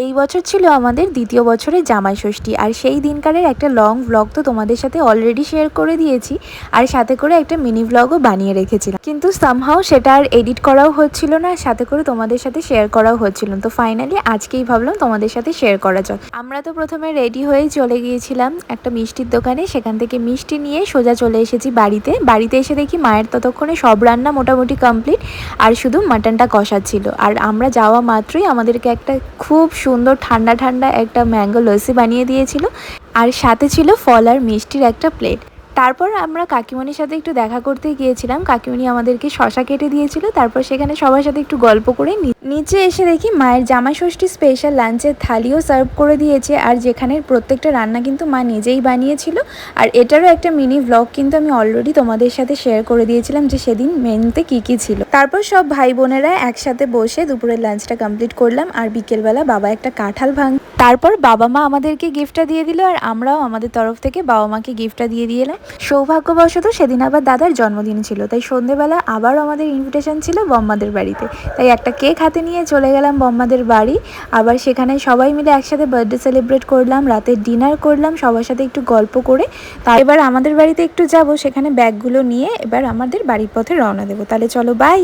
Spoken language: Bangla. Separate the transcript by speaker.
Speaker 1: এই বছর ছিল আমাদের দ্বিতীয় বছরের জামাই ষষ্ঠী, আর সেই দিনকারের একটা লং ব্লগ তো তোমাদের সাথে অলরেডি শেয়ার করে দিয়েছি, আর সাথে করে একটা মিনি ব্লগও বানিয়ে রেখেছিলাম, কিন্তু সামহাও সেটা আর এডিট করাও হচ্ছিল না, সাথে করে তোমাদের সাথে শেয়ার করাও হচ্ছিল। তো ফাইনালি আজকেই ভাবলাম তোমাদের সাথে শেয়ার করা যাক। আমরা তো প্রথমে রেডি হয়েই চলে গিয়েছিলাম একটা মিষ্টির দোকানে, সেখান থেকে মিষ্টি নিয়ে সোজা চলে এসেছি বাড়িতে এসে দেখি মায়ের ততক্ষণে সব রান্না মোটামুটি কমপ্লিট, আর শুধু মাটনটা কষাচ্ছিল। আর আমরা যাওয়া মাত্রই আমাদেরকে একটা খুব সুন্দর ঠান্ডা ঠান্ডা একটা ম্যাঙ্গো লস্যি বানিয়ে দিয়েছিল, আর সাথে ছিল ফল আর মিষ্টির একটা প্লেট। তারপর আমরা কাকিমণির সাথে একটু দেখা করতে গিয়েছিলাম, কাকিমণি আমাদেরকে শশা কেটে দিয়েছিল। তারপর সেখানে সবার সাথে একটু গল্প করে নিচে এসে দেখি মায়ের জামাই ষষ্ঠী স্পেশাল লাঞ্চের থালিও সার্ভ করে দিয়েছে, আর যেখানে প্রত্যেকটা রান্না কিন্তু মা নিজেই বানিয়েছিল। আর এটারও একটা মিনি ভ্লগ কিন্তু আমি অলরেডি তোমাদের সাথে শেয়ার করে দিয়েছিলাম যে সেদিন মেনুতে কী কী ছিল। তারপর সব ভাই বোনেরা একসাথে বসে দুপুরের লাঞ্চটা কমপ্লিট করলাম, আর বিকেলবেলা বাবা একটা কাঁঠাল তারপর বাবা মা আমাদেরকে গিফটটা দিয়ে দিল, আর আমরাও আমাদের তরফ থেকে বাবা মাকে গিফটটা দিয়ে দিলাম। সৌভাগ্যবশত সেদিন আবার দাদার জন্মদিন ছিল, তাই সন্ধেবেলা আবারও আমাদের ইনভিটেশন ছিল বম্মাদের বাড়িতে, তাই একটা কেক হাতে নিয়ে চলে গেলাম বম্মাদের বাড়ি। আবার সেখানে সবাই মিলে একসাথে বার্থডে সেলিব্রেট করলাম, রাতে ডিনার করলাম সবার সাথে একটু গল্প করে। তার এবার আমাদের বাড়িতে একটু যাব, সেখানে ব্যাগগুলো নিয়ে এবার আমাদের বাড়ির পথে রওনা দেবো। তাহলে চলো, বাই।